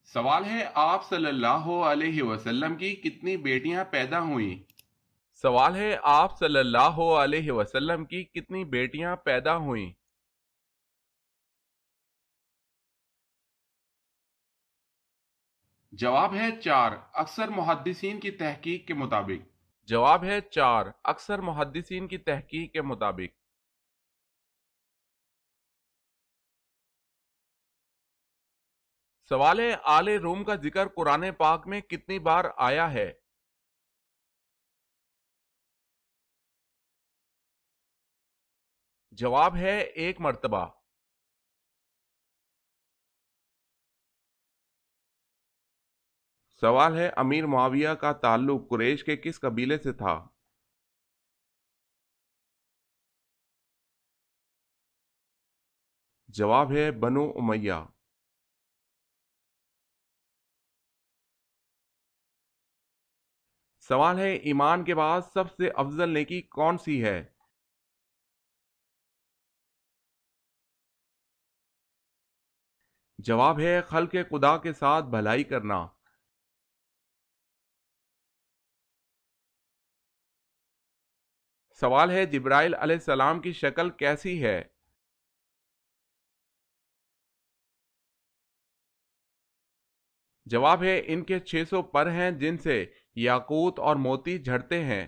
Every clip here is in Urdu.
سوال ہے آپ صلی اللہ علیہ وسلم کی کتنی بیٹیاں پیدا ہوئیں؟ سوال ہے آپ صلی اللہ علیہ وسلم کی کتنی بیٹیاں پیدا ہوئیں؟ جواب ہے 4، اکثر محدثین کی تحقیق کے مطابق۔ جواب ہے 4، اکثر محدثین کی تحقیق کے مطابق۔ سوال ہے آل روم کا ذکر قرآن پاک میں کتنی بار آیا ہے؟ جواب ہے 1 مرتبہ۔ سوال ہے امیر معاویہ کا تعلق قریش کے کس قبیلے سے تھا؟ جواب ہے بنو امیہ۔ سوال ہے ایمان کے بعد سب سے افضل نیکی کون سی ہے؟ جواب ہے خلق خدا کے ساتھ بھلائی کرنا۔ سوال ہے جبرائیل علیہ السلام کی شکل کیسی ہے؟ جواب ہے ان کے 600 پر ہیں جن سے یاقوت اور موتی جھڑتے ہیں۔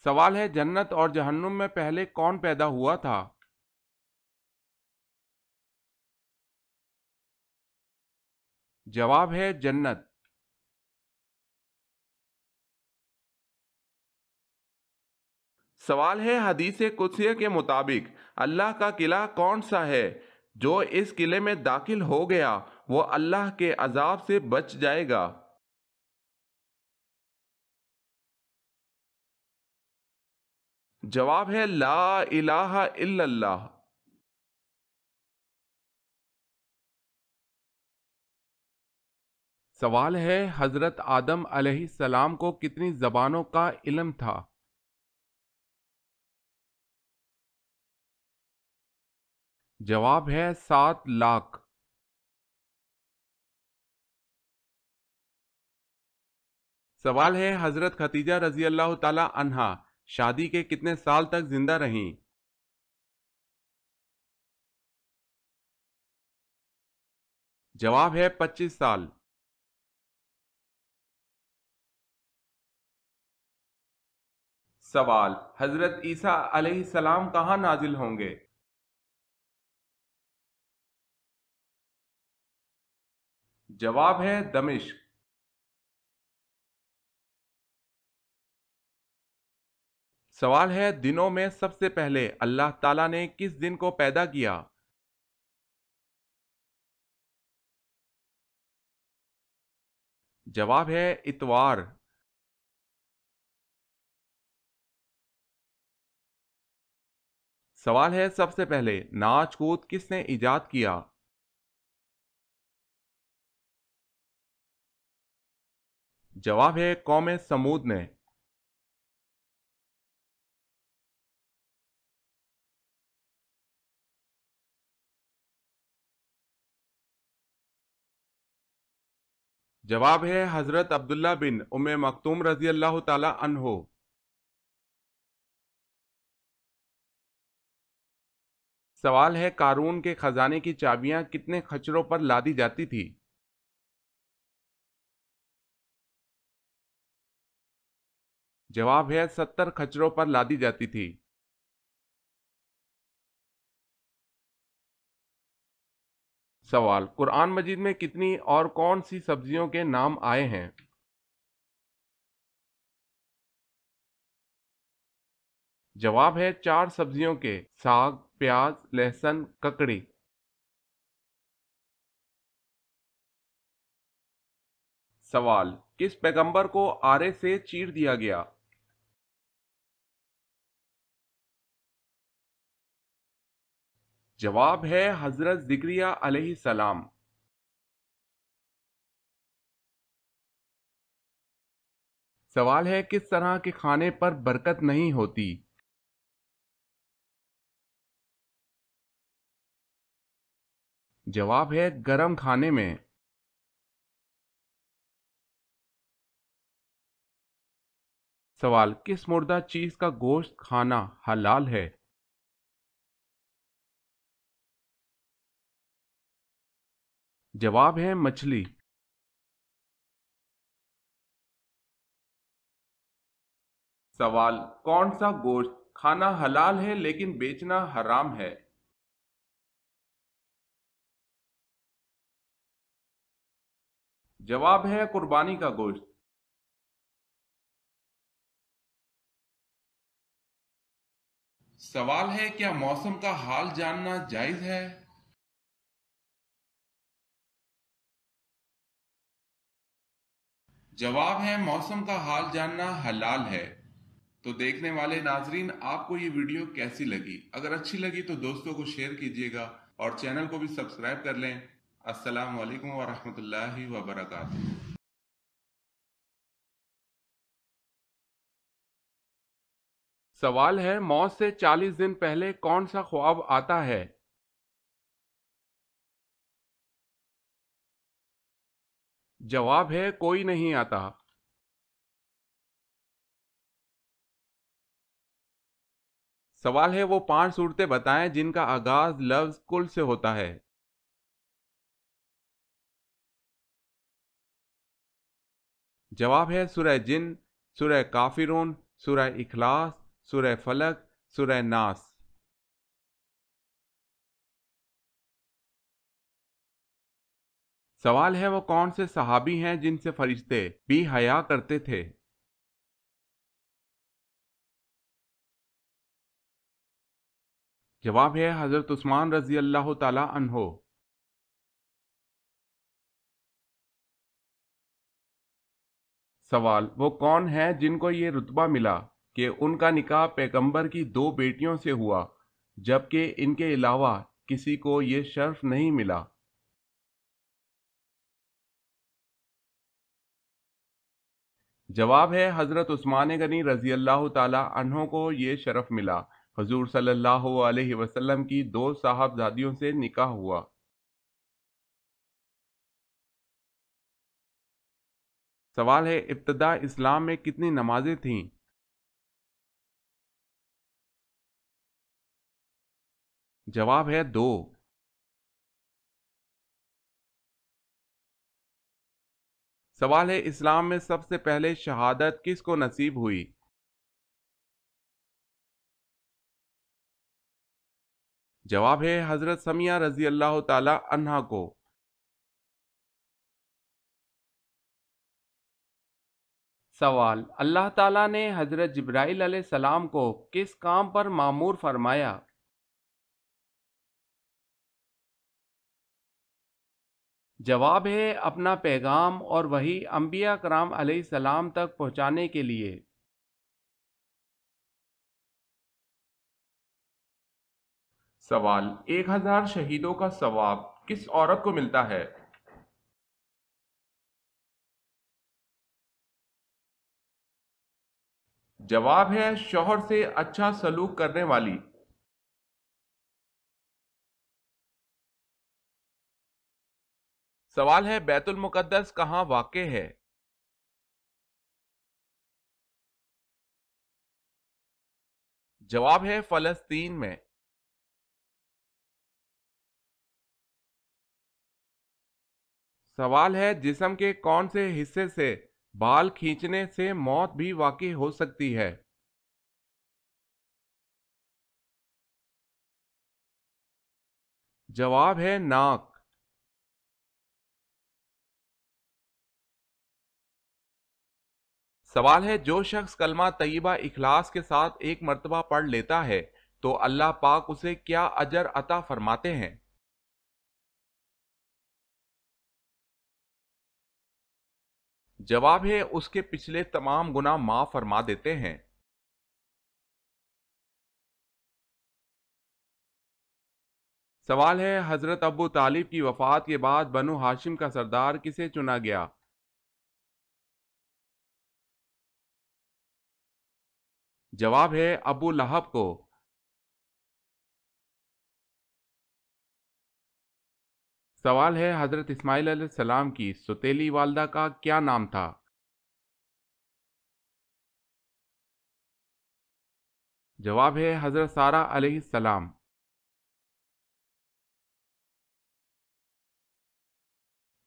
سوال ہے جنت اور جہنم میں پہلے کون پیدا ہوا تھا؟ جواب ہے جنت۔ سوال ہے حدیث قدسیہ کے مطابق اللہ کا قلعہ کون سا ہے جو اس قلعے میں داخل ہو گیا وہ اللہ کے عذاب سے بچ جائے گا؟ جواب ہے لا الہ الا اللہ۔ سوال ہے حضرت آدم علیہ السلام کو کتنی زبانوں کا علم تھا؟ جواب ہے 7 لاکھ۔ سوال ہے حضرت خدیجہ رضی اللہ تعالی عنہا شادی کے کتنے سال تک زندہ رہیں؟ جواب ہے 25 سال۔ سوال حضرت عیسیٰ علیہ السلام کہاں نازل ہوں گے؟ جواب ہے دمشق۔ سوال ہے دنوں میں سب سے پہلے اللہ تعالیٰ نے کس دن کو پیدا کیا؟ جواب ہے اتوار۔ سوال ہے سب سے پہلے ناچ کود کس نے ایجاد کیا؟ جواب ہے قوم سمود نے۔ جواب ہے حضرت عبداللہ بن ام مکتوم رضی اللہ تعالی عنہ۔ سوال ہے قارون کے خزانے کی چابیاں کتنے خچروں پر لادی جاتی تھی؟ جواب ہے 70 خچروں پر لادی جاتی تھی۔ سوال قرآن مجید میں کتنی اور کون سی سبزیوں کے نام آئے ہیں؟ جواب ہے 4 سبزیوں کے، ساگ، پیاز، لہسن، ککڑی۔ سوال کس پیغمبر کو آرے سے چیر دیا گیا؟ جواب ہے حضرت زکریا علیہ السلام۔ سوال ہے کس طرح کے کھانے پر برکت نہیں ہوتی؟ جواب ہے گرم کھانے میں۔ سوال، کس مردہ چیز کا گوشت کھانا حلال ہے؟ جواب ہے مچھلی۔ سوال، کون سا گوشت کھانا حلال ہے لیکن بیچنا حرام ہے؟ جواب ہے قربانی کا گوشت۔ سوال ہے، کیا موسم کا حال جاننا جائز ہے؟ جواب ہے موسم کا حال جاننا حلال ہے۔ تو دیکھنے والے ناظرین، آپ کو یہ ویڈیو کیسی لگی؟ اگر اچھی لگی تو دوستوں کو شیئر کیجیے گا اور چینل کو بھی سبسکرائب کر لیں۔ السلام علیکم ورحمۃ اللہ وبرکاتہ۔ سوال ہے، موت سے 40 دن پہلے کون سا خواب آتا ہے؟ جواب ہے کوئی نہیں آتا۔ سوال ہے، وہ 5 صورتیں بتائیں جن کا آغاز لفظ کل سے ہوتا ہے۔ جواب ہے سورہ جن، سورہ کافرون، سورہ اخلاص، سورہ فلق، سورہ ناس۔ سوال ہے، وہ کون سے صحابی ہیں جن سے فرشتے بھی حیا کرتے تھے؟ جواب ہے حضرت عثمان رضی اللہ تعالی عنہ۔ سوال، وہ کون ہیں جن کو یہ رتبہ ملا کہ ان کا نکاح پیغمبر کی 2 بیٹیوں سے ہوا، جبکہ ان کے علاوہ کسی کو یہ شرف نہیں ملا؟ جواب ہے حضرت عثمان غنی رضی اللہ تعالی عنہ کو یہ شرف ملا۔ حضور صلی اللہ علیہ وسلم کی 2 صاحبزادیوں سے نکاح ہوا۔ سوال ہے، ابتدا اسلام میں کتنی نمازیں تھیں؟ جواب ہے 2۔ سوال ہے، اسلام میں سب سے پہلے شہادت کس کو نصیب ہوئی؟ جواب ہے حضرت سمیہ رضی اللہ تعالی عنہا کو۔ سوال، اللہ تعالیٰ نے حضرت جبرائیل علیہ السلام کو کس کام پر مامور فرمایا؟ جواب ہے اپنا پیغام اور وحی انبیاء کرام علیہ السلام تک پہنچانے کے لیے۔ سوال، 1000 شہیدوں کا ثواب کس عورت کو ملتا ہے؟ جواب ہے شوہر سے اچھا سلوک کرنے والی۔ سوال ہے، بیت المقدس کہاں واقع ہے؟ جواب ہے فلسطین میں۔ سوال ہے، جسم کے کون سے حصے سے بال کھینچنے سے موت بھی واقع ہو سکتی ہے؟ جواب ہے ناک۔ سوال ہے، جو شخص کلمہ طیبہ اخلاص کے ساتھ ایک مرتبہ پڑھ لیتا ہے تو اللہ پاک اسے کیا اجر عطا فرماتے ہیں؟ جواب ہے اس کے پچھلے تمام گناہ معاف فرما دیتے ہیں۔ سوال ہے، حضرت ابو طالب کی وفات کے بعد بنو ہاشم کا سردار کسے چنا گیا؟ جواب ہے ابو لہب کو۔ سوال ہے حضرت اسماعیل علیہ السلام کی سوتیلی والدہ کا کیا نام تھا؟ جواب ہے حضرت سارہ علیہ السلام۔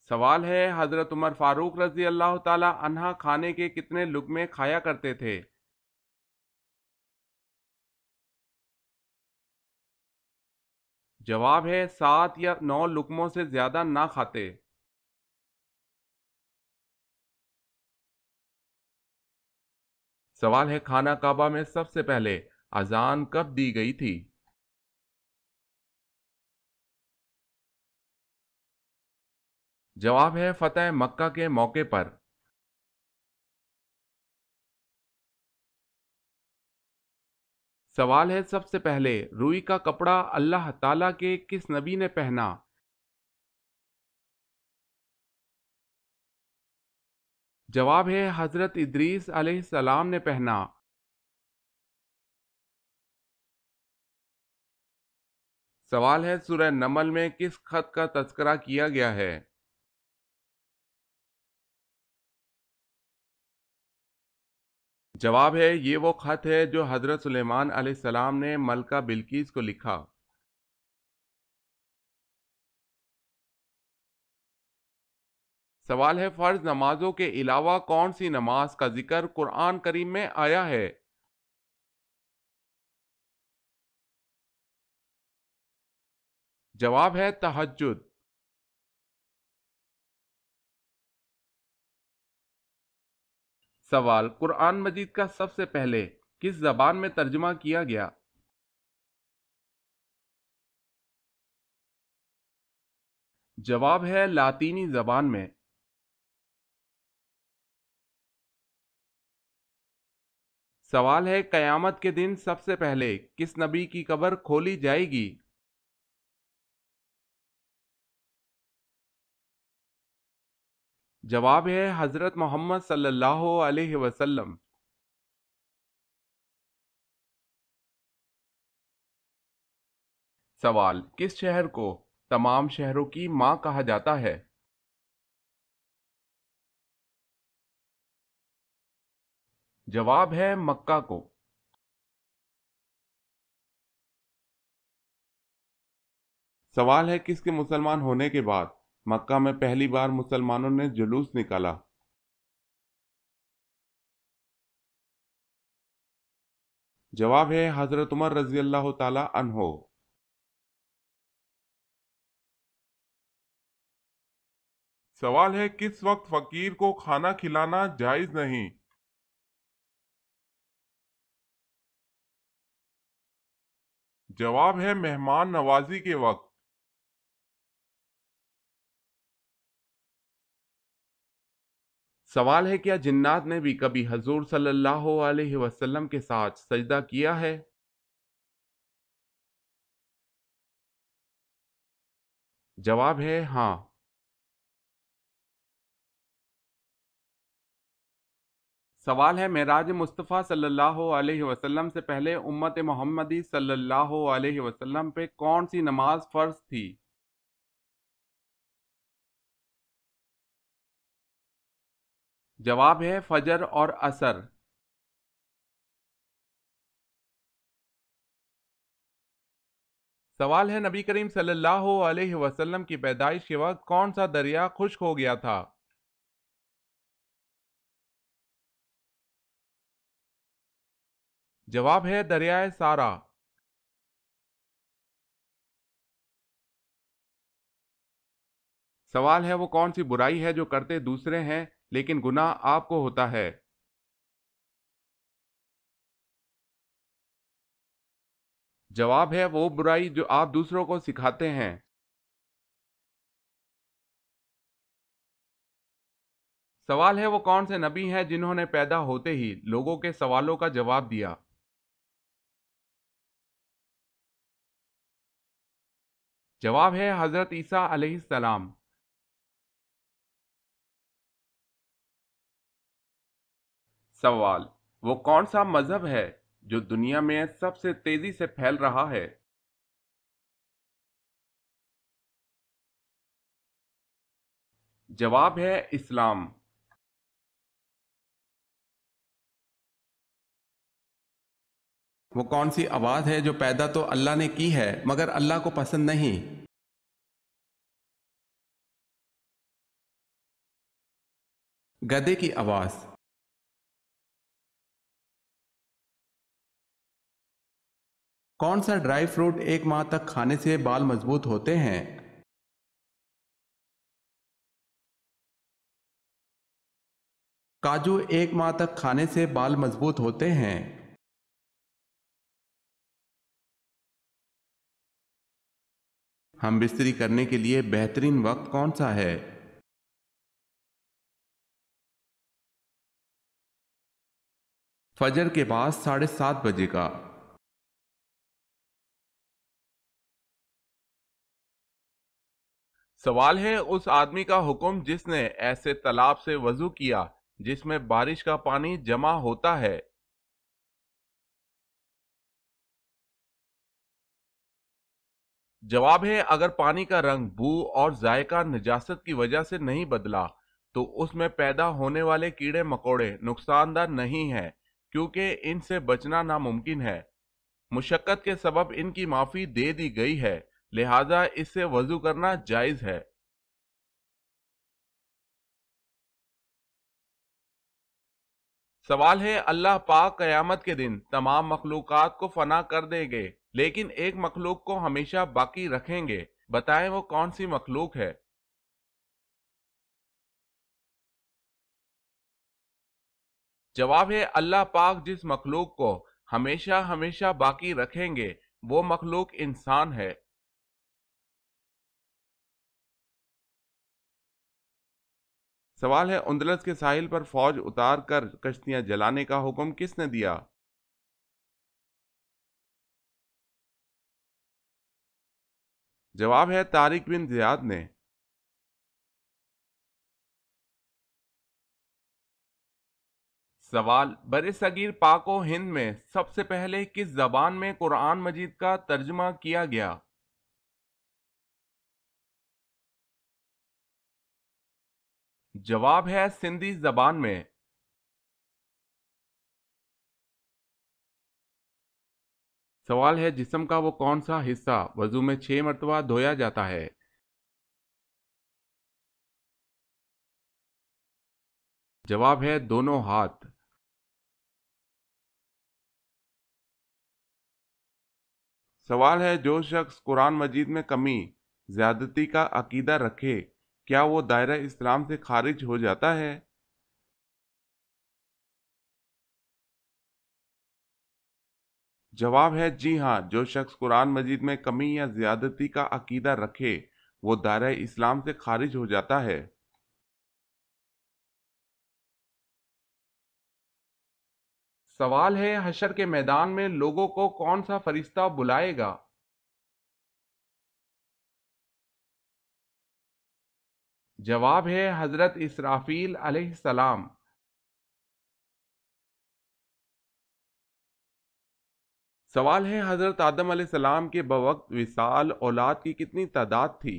سوال ہے حضرت عمر فاروق رضی اللہ تعالی عنہ کھانے کے کتنے لقمے کھایا کرتے تھے؟ جواب ہے 7 یا 9 لقموں سے زیادہ نہ کھاتے۔ سوال ہے خانہ کعبہ میں سب سے پہلے اذان کب دی گئی تھی؟ جواب ہے فتح مکہ کے موقع پر۔ سوال ہے سب سے پہلے روئی کا کپڑا اللہ تعالیٰ کے کس نبی نے پہنا؟ جواب ہے حضرت ادریس علیہ السلام نے پہنا۔ سوال ہے سورہ نمل میں کس خط کا تذکرہ کیا گیا ہے؟ جواب ہے یہ وہ خط ہے جو حضرت سلیمان علیہ السلام نے ملکہ بلقیس کو لکھا۔ سوال ہے فرض نمازوں کے علاوہ کون سی نماز کا ذکر قرآن کریم میں آیا ہے؟ جواب ہے تہجد۔ سوال قرآن مجید کا سب سے پہلے کس زبان میں ترجمہ کیا گیا؟ جواب ہے لاطینی زبان میں۔ سوال ہے قیامت کے دن سب سے پہلے کس نبی کی قبر کھولی جائے گی؟ جواب ہے حضرت محمد صلی اللہ علیہ وسلم۔ سوال کس شہر کو تمام شہروں کی ماں کہا جاتا ہے؟ جواب ہے مکہ کو۔ سوال ہے کس کے مسلمان ہونے کے بعد مکہ میں پہلی بار مسلمانوں نے جلوس نکالا؟ جواب ہے حضرت عمر رضی اللہ تعالی عنہ۔ سوال ہے کس وقت فقیر کو کھانا کھلانا جائز نہیں؟ جواب ہے مہمان نوازی کے وقت۔ سوال ہے کیا جنات نے بھی کبھی حضور صلی اللہ علیہ وسلم کے ساتھ سجدہ کیا ہے؟ جواب ہے ہاں۔ سوال ہے معراج مصطفیٰ صلی اللہ علیہ وسلم سے پہلے امت محمدی صلی اللہ علیہ وسلم پہ کون سی نماز فرض تھی؟ جواب ہے فجر اور عصر۔ سوال ہے نبی کریم صلی اللہ علیہ وسلم کی پیدائش کے وقت کون سا دریا خشک ہو گیا تھا؟ جواب ہے دریائے سارا۔ سوال ہے وہ کون سی برائی ہے جو کرتے دوسرے ہیں لیکن گناہ آپ کو ہوتا ہے؟ جواب ہے وہ برائی جو آپ دوسروں کو سکھاتے ہیں۔ سوال ہے وہ کون سے نبی ہیں جنہوں نے پیدا ہوتے ہی لوگوں کے سوالوں کا جواب دیا؟ جواب ہے حضرت عیسیٰ علیہ السلام۔ سوال وہ کون سا مذہب ہے جو دنیا میں سب سے تیزی سے پھیل رہا ہے؟ جواب ہے اسلام۔ وہ کون سی آواز ہے جو پیدا تو اللہ نے کی ہے مگر اللہ کو پسند نہیں؟ گدھے کی آواز۔ کون سا ڈرائی فروٹ 1 ماہ تک کھانے سے بال مضبوط ہوتے ہیں؟ کاجو 1 ماہ تک کھانے سے بال مضبوط ہوتے ہیں۔ ہم بستری کرنے کے لیے بہترین وقت کون سا ہے؟ فجر کے بعد 7:30 بجے کا۔ سوال ہے اس آدمی کا حکم جس نے ایسے تالاب سے وضو کیا جس میں بارش کا پانی جمع ہوتا ہے۔ جواب ہے اگر پانی کا رنگ، بو اور ذائقہ نجاست کی وجہ سے نہیں بدلا تو اس میں پیدا ہونے والے کیڑے مکوڑے نقصان دہ نہیں ہیں، کیونکہ ان سے بچنا ناممکن ہے۔ مشقت کے سبب ان کی معافی دے دی گئی ہے، لہذا اس سے وضو کرنا جائز ہے۔ سوال ہے اللہ پاک قیامت کے دن تمام مخلوقات کو فنا کر دیں گے لیکن ایک مخلوق کو ہمیشہ باقی رکھیں گے، بتائیں وہ کون سی مخلوق ہے؟ جواب ہے اللہ پاک جس مخلوق کو ہمیشہ ہمیشہ باقی رکھیں گے وہ مخلوق انسان ہے۔ سوال ہے اندلس کے ساحل پر فوج اتار کر کشتیاں جلانے کا حکم کس نے دیا؟ جواب ہے طارق بن زیاد نے۔ سوال برصغیر پاک و ہند میں سب سے پہلے کس زبان میں قرآن مجید کا ترجمہ کیا گیا؟ جواب ہے سندھی زبان میں۔ سوال ہے جسم کا وہ کون سا حصہ وضو میں 6 مرتبہ دھویا جاتا ہے؟ جواب ہے دونوں ہاتھ۔ سوال ہے جو شخص قرآن مجید میں کمی، زیادتی کا عقیدہ رکھے کیا وہ دائرہ اسلام سے خارج ہو جاتا ہے؟ جواب ہے جی ہاں، جو شخص قرآن مجید میں کمی یا زیادتی کا عقیدہ رکھے وہ دائرہ اسلام سے خارج ہو جاتا ہے۔ سوال ہے حشر کے میدان میں لوگوں کو کون سا فرشتہ بلائے گا؟ جواب ہے حضرت اسرافیل علیہ السلام۔ سوال ہے حضرت آدم علیہ السلام کے بوقت وصال اولاد کی کتنی تعداد تھی؟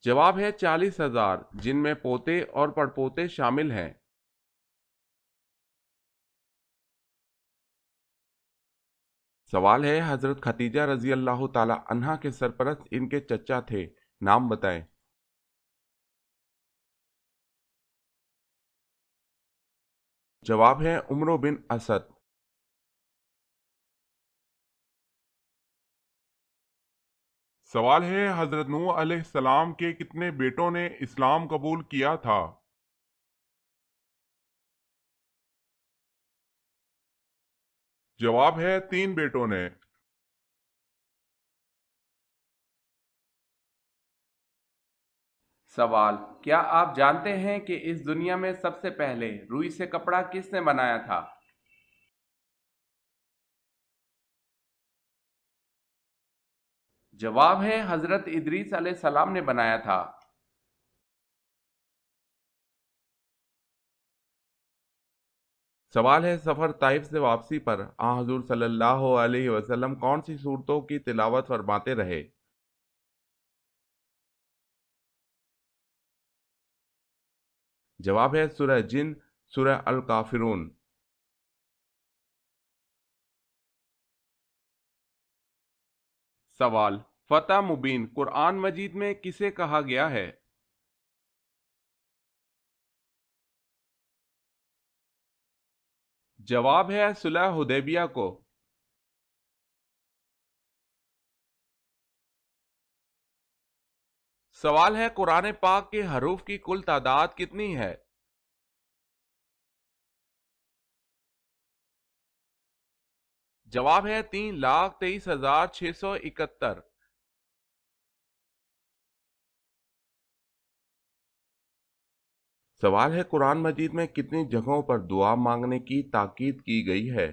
جواب ہے 40,000 جن میں پوتے اور پڑپوتے شامل ہیں۔ سوال ہے حضرت خدیجہ رضی اللہ تعالی عنہا کے سرپرست ان کے چچا تھے، نام بتائیں۔ جواب ہے عمرو بن اسد۔ سوال ہے حضرت نوح علیہ السلام کے کتنے بیٹوں نے اسلام قبول کیا تھا؟ جواب ہے 3 بیٹوں نے۔ سوال کیا آپ جانتے ہیں کہ اس دنیا میں سب سے پہلے روئی سے کپڑا کس نے بنایا تھا؟ جواب ہے حضرت ادریس علیہ السلام نے بنایا تھا۔ سوال ہے سفر طائف سے واپسی پر حضور صلی اللہ علیہ وسلم کون سی صورتوں کی تلاوت فرماتے رہے؟ جواب ہے سورہ جن، سورہ الکافرون۔ سوال، فتح مبین قرآن مجید میں کسے کہا گیا ہے؟ جواب ہے صلح حدیبیہ کو۔ سوال ہے قرآن پاک کے حروف کی کل تعداد کتنی ہے؟ جواب ہے 3,23,671۔ سوال ہے قرآن مجید میں کتنی جگہوں پر دعا مانگنے کی تاکید کی گئی ہے؟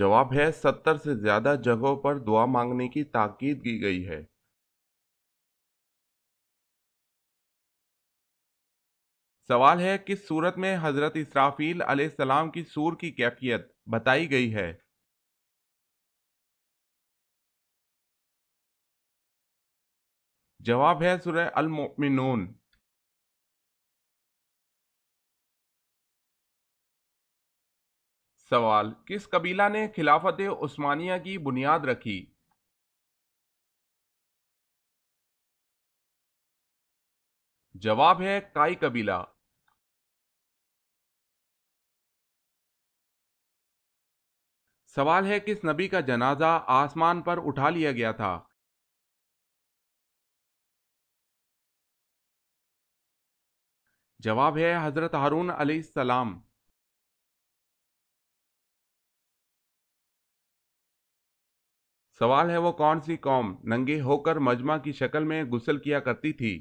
جواب ہے 70 سے زیادہ جگہوں پر دعا مانگنے کی تاکید کی گئی ہے۔ سوال ہے کس صورت میں حضرت اسرافیل علیہ السلام کی سور کی کیفیت بتائی گئی ہے؟ جواب ہے سورہ المؤمنون۔ سوال، کس قبیلہ نے خلافت عثمانیہ کی بنیاد رکھی؟ جواب ہے کائی قبیلہ۔ سوال ہے کس نبی کا جنازہ آسمان پر اٹھا لیا گیا تھا؟ جواب ہے حضرت ہارون علیہ السلام۔ سوال ہے وہ کون سی قوم ننگے ہو کر مجمع کی شکل میں غسل کیا کرتی تھی؟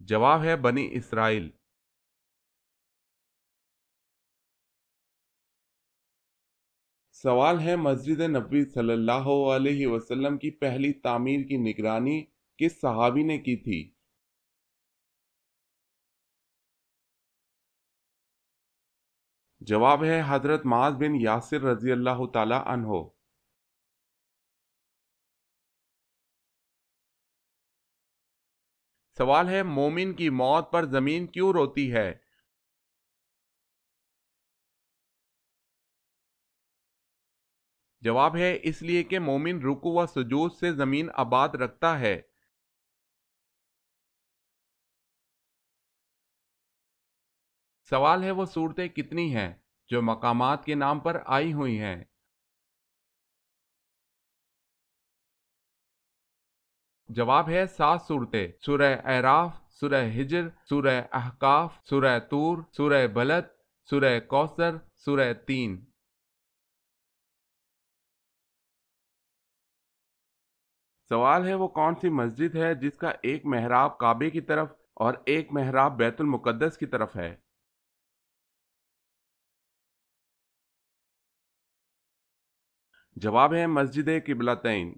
جواب ہے بنی اسرائیل۔ سوال ہے مسجد نبوی صلی اللہ علیہ وسلم کی پہلی تعمیر کی نگرانی کس صحابی نے کی تھی؟ جواب ہے حضرت معاذ بن یاسر رضی اللہ تعالی عنہ۔ سوال ہے مومن کی موت پر زمین کیوں روتی ہے؟ جواب ہے اس لیے کہ مومن رکوع و سجود سے زمین آباد رکھتا ہے۔ سوال ہے وہ صورتیں کتنی ہیں جو مقامات کے نام پر آئی ہوئی ہیں؟ جواب ہے 7 صورتیں، سورہ اعراف، سورہ ہجر، سورہ احقاف، سورہ طور، سورہ بلد، سورہ کوثر، سورہ تین۔ سوال ہے وہ کون سی مسجد ہے جس کا ایک محراب کعبے کی طرف اور ایک محراب بیت المقدس کی طرف ہے؟ جواب ہے مسجد قبلتین۔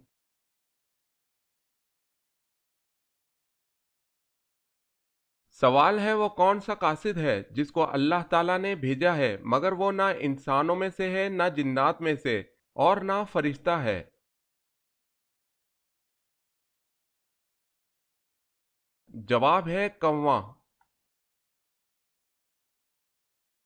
سوال ہے وہ کون سا قاصد ہے جس کو اللہ تعالیٰ نے بھیجا ہے مگر وہ نہ انسانوں میں سے ہے نہ جنات میں سے اور نہ فرشتہ ہے؟ جواب ہے کواں۔